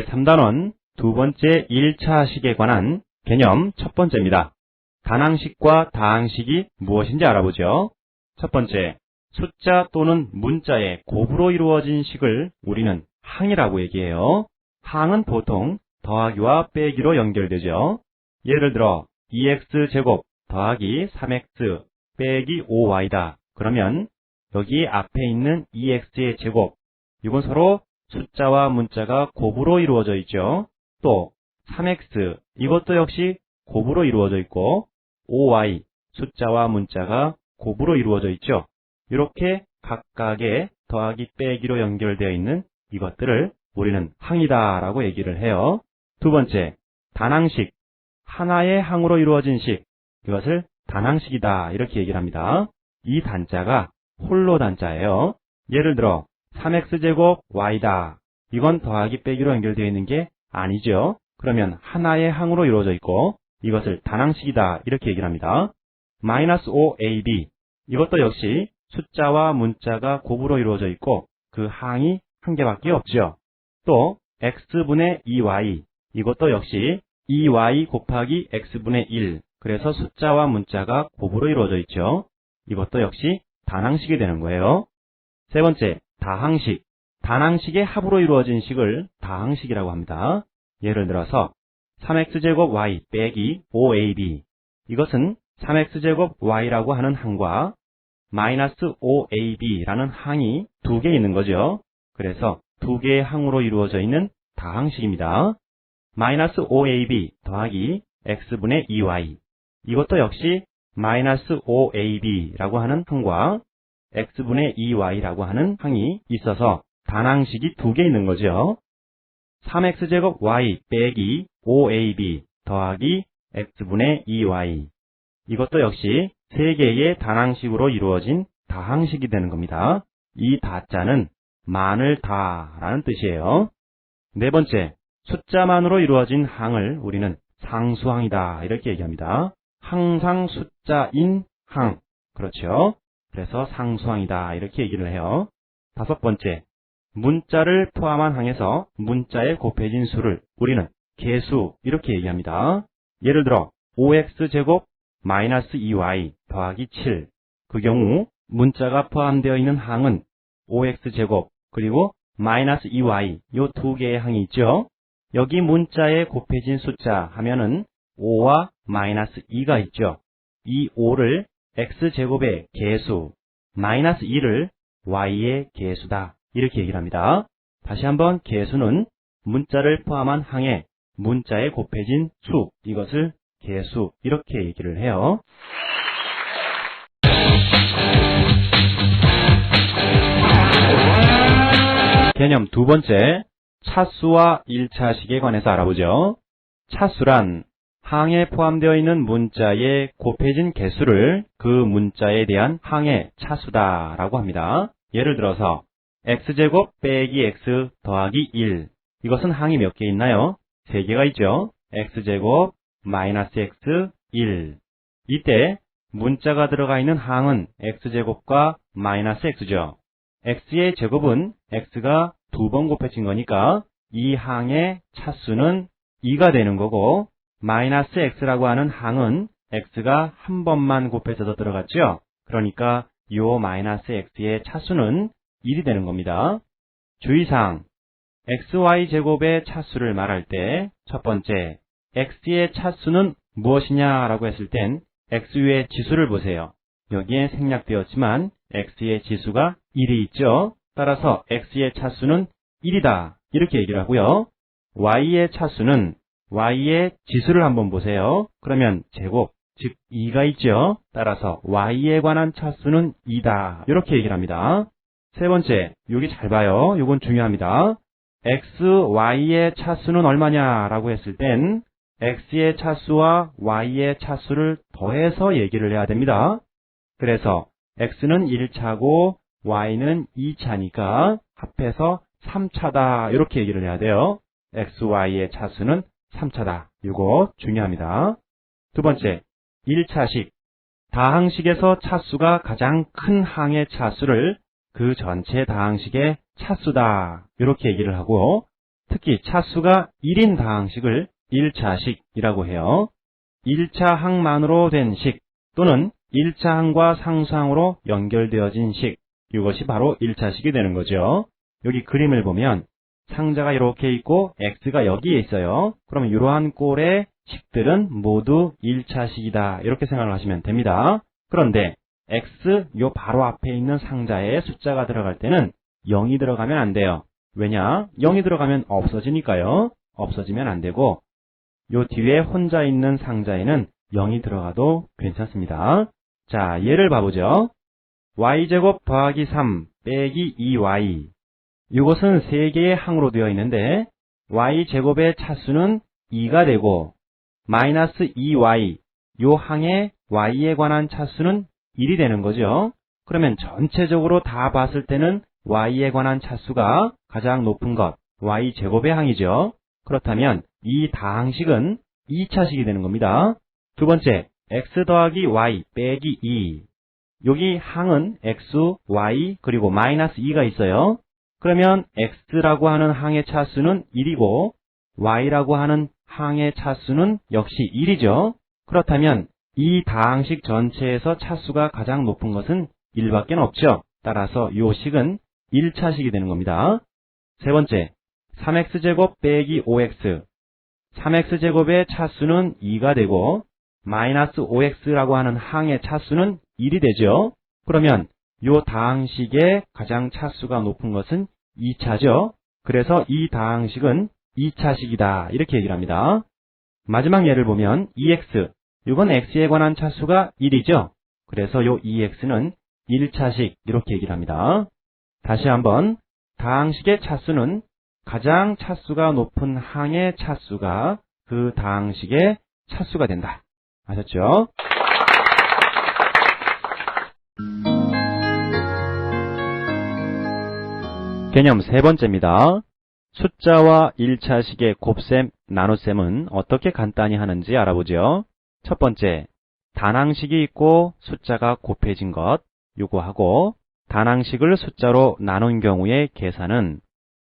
제3단원 두 번째 1차식에 관한 개념 첫 번째입니다. 단항식과 다항식이 무엇인지 알아보죠. 첫 번째, 숫자 또는 문자의 곱으로 이루어진 식을 우리는 항이라고 얘기해요. 항은 보통 더하기와 빼기로 연결되죠. 예를 들어 2x제곱 더하기 3x 빼기 5y다. 그러면 여기 앞에 있는 2x의 제곱, 이건 서로 숫자와 문자가 곱으로 이루어져 있죠. 또 3x, 이것도 역시 곱으로 이루어져 있고 5y, 숫자와 문자가 곱으로 이루어져 있죠. 이렇게 각각의 더하기 빼기로 연결되어 있는 이것들을 우리는 항이다 라고 얘기를 해요. 두 번째, 단항식, 하나의 항으로 이루어진 식, 이것을 단항식이다 이렇게 얘기를 합니다. 이 단자가 홀로 단자예요. 예를 들어 3x제곱 y다. 이건 더하기 빼기로 연결되어 있는 게 아니죠. 그러면 하나의 항으로 이루어져 있고 이것을 단항식이다 이렇게 얘기를 합니다. 마이너스 5ab, 이것도 역시 숫자와 문자가 곱으로 이루어져 있고 그 항이 한 개밖에 없죠. 또 x분의 2y, 이것도 역시 2y 곱하기 x분의 1, 그래서 숫자와 문자가 곱으로 이루어져 있죠. 이것도 역시 단항식이 되는 거예요. 세 번째, 다항식. 단항식의 합으로 이루어진 식을 다항식이라고 합니다. 예를 들어서 3x제곱 y 빼기 5ab, 이것은 3x제곱 y라고 하는 항과 마이너스 5ab라는 항이 두 개 있는 거죠. 그래서 두 개의 항으로 이루어져 있는 다항식입니다. 마이너스 5ab 더하기 x분의 2y, 이것도 역시 마이너스 5ab라고 하는 항과 x분의 2y라고 하는 항이 있어서 단항식이 두 개 있는 거죠. 3x제곱 y 빼기 5ab 더하기 x분의 2y, 이것도 역시 세 개의 단항식으로 이루어진 다항식이 되는 겁니다. 이 다자는 만을 다라는 뜻이에요. 네 번째, 숫자만으로 이루어진 항을 우리는 상수항이다 이렇게 얘기합니다. 항상 숫자인 항, 그렇죠? 그래서 상수항이다 이렇게 얘기를 해요. 다섯 번째, 문자를 포함한 항에서 문자에 곱해진 수를 우리는 개수 이렇게 얘기합니다. 예를 들어 5x제곱 마이너스 2y 더하기 7, 그 경우 문자가 포함되어 있는 항은 5x제곱 그리고 마이너스 2y, 요 두 개의 항이 있죠. 여기 문자에 곱해진 숫자 하면은 5와 마이너스 2가 있죠. 이 5를 x제곱의 개수, 마이너스 2를 y의 개수다 이렇게 얘기를 합니다. 다시 한번 개수는 문자를 포함한 항에 문자에 곱해진 수, 이것을 개수 이렇게 얘기를 해요. 개념 두 번째, 차수와 1차식에 관해서 알아보죠. 차수란 항에 포함되어 있는 문자에 곱해진 개수를 그 문자에 대한 항의 차수다라고 합니다. 예를 들어서 x제곱 빼기 x 더하기 1, 이것은 항이 몇 개 있나요? 세 개가 있죠. x제곱 마이너스 x 1. 이때 문자가 들어가 있는 항은 x제곱과 마이너스 x죠. x의 제곱은 x가 두 번 곱해진 거니까 이 항의 차수는 2가 되는 거고, 마이너스 x라고 하는 항은 x가 한 번만 곱해져서 들어갔죠. 그러니까 이 마이너스 x의 차수는 1이 되는 겁니다. 주의사항, xy 제곱의 차수를 말할 때 첫 번째, x의 차수는 무엇이냐라고 했을 땐 x의 지수를 보세요. 여기에 생략되었지만 x의 지수가 1이 있죠. 따라서 x의 차수는 1이다 이렇게 얘기를 하고요. y의 차수는 y의 지수를 한번 보세요. 그러면 제곱, 즉 2가 있죠. 따라서 y에 관한 차수는 2다 이렇게 얘기를 합니다. 세 번째, 여기 잘 봐요. 이건 중요합니다. x, y의 차수는 얼마냐라고 했을 땐 x의 차수와 y의 차수를 더해서 얘기를 해야 됩니다. 그래서 x는 1차고 y는 2차니까 합해서 3차다 이렇게 얘기를 해야 돼요. x, y의 차수는 3차다. 이거 중요합니다. 두 번째, 1차식. 다항식에서 차수가 가장 큰 항의 차수를 그 전체 다항식의 차수다 이렇게 얘기를 하고, 특히 차수가 1인 다항식을 1차식이라고 해요. 1차 항만으로 된 식 또는 1차 항과 상수항으로 연결되어진 식, 이것이 바로 1차식이 되는 거죠. 여기 그림을 보면 상자가 이렇게 있고 x가 여기에 있어요. 그러면 이러한 꼴의 식들은 모두 1차식이다. 이렇게 생각을 하시면 됩니다. 그런데 x 요 바로 앞에 있는 상자에 숫자가 들어갈 때는 0이 들어가면 안 돼요. 왜냐? 0이 들어가면 없어지니까요. 없어지면 안 되고 요 뒤에 혼자 있는 상자에는 0이 들어가도 괜찮습니다. 자, 예를 봐보죠. y제곱 더하기 3 빼기 2y. 이것은 3개의 항으로 되어 있는데 y제곱의 차수는 2가 되고 마이너스 2y, 요 항의 y에 관한 차수는 1이 되는 거죠. 그러면 전체적으로 다 봤을 때는 y에 관한 차수가 가장 높은 것, y제곱의 항이죠. 그렇다면 이 다항식은 2차식이 되는 겁니다. 두 번째, x 더하기 y 빼기 2. 여기 항은 x, y, 그리고 마이너스 2가 있어요. 그러면 x라고 하는 항의 차수는 1이고 y라고 하는 항의 차수는 역시 1이죠. 그렇다면 이 다항식 전체에서 차수가 가장 높은 것은 1밖에 없죠. 따라서 이 식은 1차식이 되는 겁니다. 세 번째, 3x제곱 빼기 5x. 3x제곱의 차수는 2가 되고 마이너스 5x라고 하는 항의 차수는 1이 되죠. 그러면 이 다항식의 가장 차수가 높은 것은 2차죠. 그래서 이 다항식은 2차식이다. 이렇게 얘기를 합니다. 마지막 예를 보면 2x. 이건 x에 관한 차수가 1이죠. 그래서 이 2x는 1차식 이렇게 얘기를 합니다. 다시 한번 다항식의 차수는 가장 차수가 높은 항의 차수가 그 다항식의 차수가 된다. 아셨죠? 개념 세 번째입니다. 숫자와 1차식의 곱셈, 나눗셈은 어떻게 간단히 하는지 알아보죠. 첫 번째, 단항식이 있고 숫자가 곱해진 것, 요거 하고 단항식을 숫자로 나눈 경우의 계산은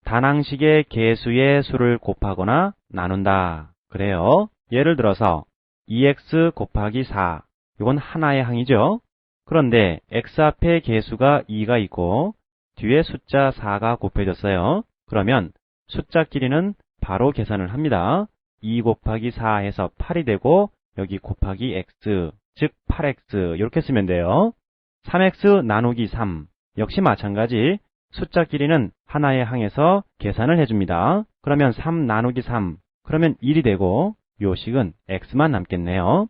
단항식의 개수의 수를 곱하거나 나눈다. 그래요. 예를 들어서 2x 곱하기 4, 이건 하나의 항이죠. 그런데 x 앞에 개수가 2가 있고 뒤에 숫자 4가 곱해졌어요. 그러면 숫자끼리는 바로 계산을 합니다. 2 곱하기 4 해서 8이 되고 여기 곱하기 x, 즉 8x 이렇게 쓰면 돼요. 3x 나누기 3 역시 마찬가지 숫자끼리는 하나의 항에서 계산을 해줍니다. 그러면 3 나누기 3 그러면 1이 되고 요 식은 x만 남겠네요.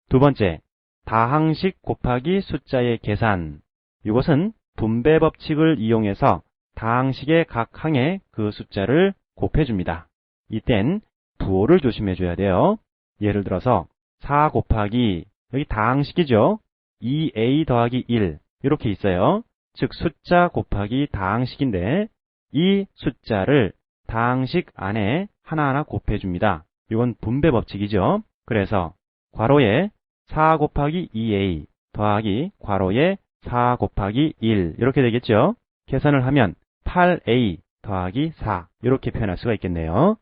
두 번째, 다항식 곱하기 숫자의 계산. 이것은 분배 법칙을 이용해서 다항식의 각 항에 그 숫자를 곱해줍니다. 이땐 부호를 조심해줘야 돼요. 예를 들어서 4 곱하기 여기 다항식이죠. 2a 더하기 1 이렇게 있어요. 즉 숫자 곱하기 다항식인데 이 숫자를 다항식 안에 하나하나 곱해줍니다. 이건 분배 법칙이죠. 그래서 괄호에 4 곱하기 2a 더하기 괄호에 4 곱하기 1 이렇게 되겠죠. 계산을 하면 8a 더하기 4 이렇게 표현할 수가 있겠네요.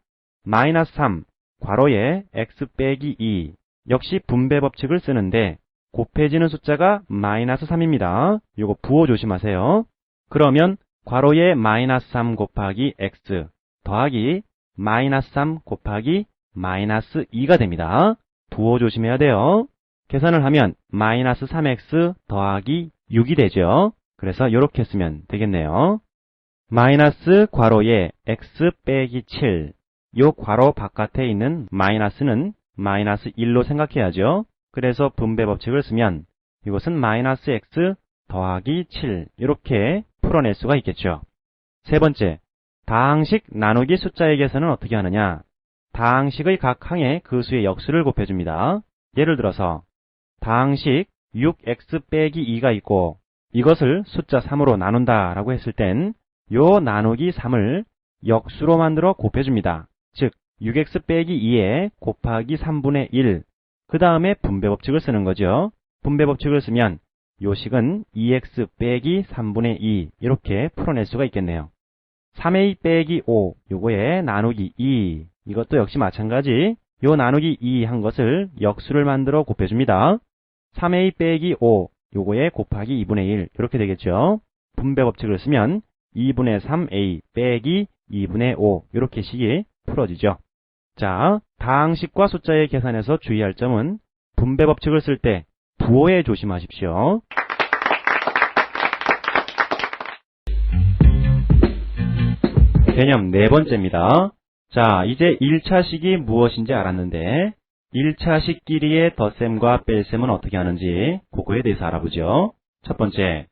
마이너스 3 괄호에 x 빼기 2 역시 분배 법칙을 쓰는데 곱해지는 숫자가 마이너스 3입니다. 요거 부호 조심하세요. 그러면 괄호에 마이너스 3 곱하기 x 더하기 마이너스 3 곱하기 마이너스 2가 됩니다. 부호 조심해야 돼요. 계산을 하면 마이너스 3x 더하기 6이 되죠. 그래서 이렇게 쓰면 되겠네요. 마이너스 괄호에 x 빼기 7. 요 괄호 바깥에 있는 마이너스는 마이너스 1로 생각해야죠. 그래서 분배 법칙을 쓰면 이것은 마이너스 x 더하기 7 이렇게 풀어낼 수가 있겠죠. 세 번째, 다항식 나누기 숫자의 계산은 어떻게 하느냐. 다항식의 각 항에 그 수의 역수를 곱해줍니다. 예를 들어서 다항식 6x 빼기 2가 있고 이것을 숫자 3으로 나눈다 라고 했을 땐 요 나누기 3을 역수로 만들어 곱해줍니다. 즉 6x 빼기 2에 곱하기 3분의 1 그 다음에 분배 법칙을 쓰는 거죠. 분배 법칙을 쓰면 요 식은 2x 빼기 3분의 2 이렇게 풀어낼 수가 있겠네요. 3a 빼기 5 요거에 나누기 2 이것도 역시 마찬가지 요 나누기 2 한 것을 역수를 만들어 곱해줍니다. 3a 빼기 5 요거에 곱하기 2분의 1 이렇게 되겠죠. 분배 법칙을 쓰면 2분의 3a 빼기 2분의 5 이렇게 식이 풀어지죠. 자, 다항식과 숫자의 계산에서 주의할 점은 분배 법칙을 쓸 때 부호에 조심하십시오. 개념 네 번째입니다. 자, 이제 1차식이 무엇인지 알았는데 1차식 끼리의 덧셈과 뺄셈은 어떻게 하는지 그거에 대해서 알아보죠. 첫 번째,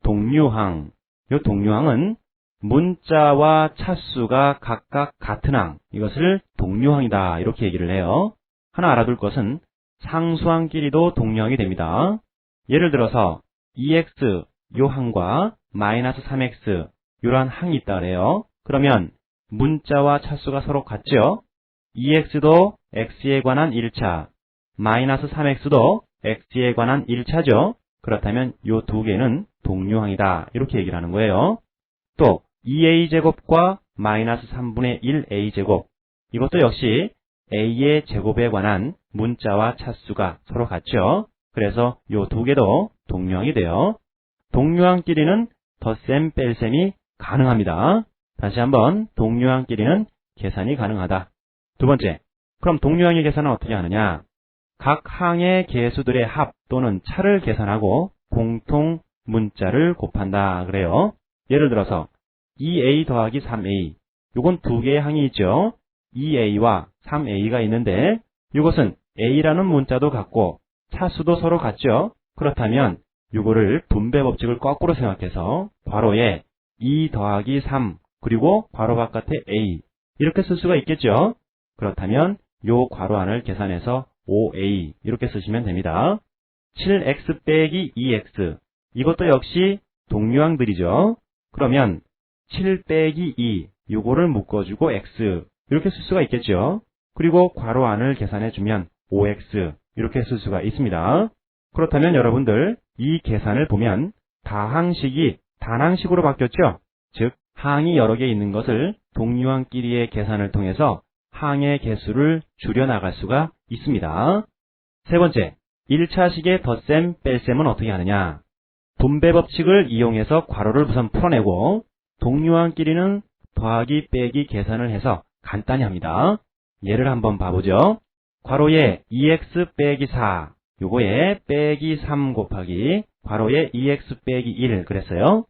동류항. 이 동류항은 문자와 차수가 각각 같은 항, 이것을 동류항이다 이렇게 얘기를 해요. 하나 알아둘 것은 상수항끼리도 동류항이 됩니다. 예를 들어서 2x 요 항과 마이너스 3x 요런 항이 있다 그래요. 그러면 문자와 차수가 서로 같죠? 2x도 x에 관한 1차, 마이너스 3x도 x에 관한 1차죠? 그렇다면 요 두 개는 동류항이다 이렇게 얘기를 하는 거예요. 또 2a제곱과 마이너스 3분의 1a제곱 이것도 역시 a의 제곱에 관한 문자와 차수가 서로 같죠? 그래서 요 두 개도 동류항이 돼요. 동류항끼리는 덧셈 뺄셈이 가능합니다. 다시 한번 동류항끼리는 계산이 가능하다. 두 번째, 그럼 동류항의 계산은 어떻게 하느냐? 각 항의 개수들의 합 또는 차를 계산하고 공통 문자를 곱한다 그래요. 예를 들어서 2a 더하기 3a 요건 두 개의 항이 있죠. 2a와 3a가 있는데 이것은 a라는 문자도 같고 차수도 서로 같죠. 그렇다면 요거를 분배 법칙을 거꾸로 생각해서 괄호에 2 더하기 3 그리고 괄호 바깥에 a 이렇게 쓸 수가 있겠죠. 그렇다면 요 괄호 안을 계산해서 5a 이렇게 쓰시면 됩니다. 7x 빼기 2x 이것도 역시 동류항들이죠. 그러면 7 빼기 2 요거를 묶어주고 x 이렇게 쓸 수가 있겠죠. 그리고 괄호 안을 계산해주면 5x 이렇게 쓸 수가 있습니다. 그렇다면 여러분들 이 계산을 보면 다항식이 단항식으로 바뀌었죠. 즉 항이 여러 개 있는 것을 동류항끼리의 계산을 통해서 항의 개수를 줄여나갈 수가 있습니다. 세 번째, 1차식의 덧셈, 뺄셈은 어떻게 하느냐? 분배 법칙을 이용해서 괄호를 우선 풀어내고 동류항끼리는 더하기 빼기 계산을 해서 간단히 합니다. 예를 한번 봐보죠. 괄호에 2x 빼기 4 요거에 빼기 3 곱하기 괄호에 2x 빼기 1 그랬어요.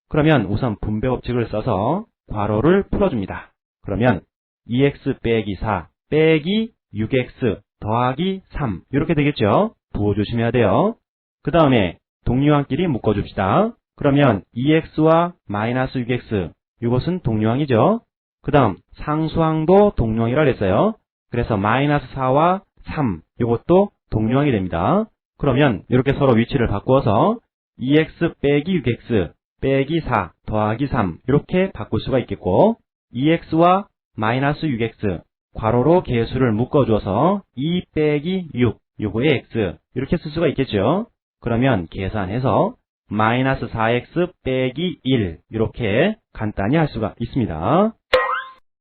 그러면 우선 분배 법칙을 써서 괄호를 풀어줍니다. 그러면 2x 빼기 4 빼기 6x 더하기 3 이렇게 되겠죠. 부호 조심해야 돼요. 그 다음에 동류항끼리 묶어줍시다. 그러면 2x와 마이너스 6x 이것은 동류항이죠. 그 다음 상수항도 동류항이라 그랬어요. 그래서 마이너스 4와 3 이것도 동류항이 됩니다. 그러면 이렇게 서로 위치를 바꾸어서 2x 빼기 6x 빼기 4 더하기 3 이렇게 바꿀 수가 있겠고 2x와 마이너스 6x 괄호로 개수를 묶어줘서 2 빼기 6 요거의 x 이렇게 쓸 수가 있겠죠. 그러면 계산해서 마이너스 4x 빼기 1 이렇게 간단히 할 수가 있습니다.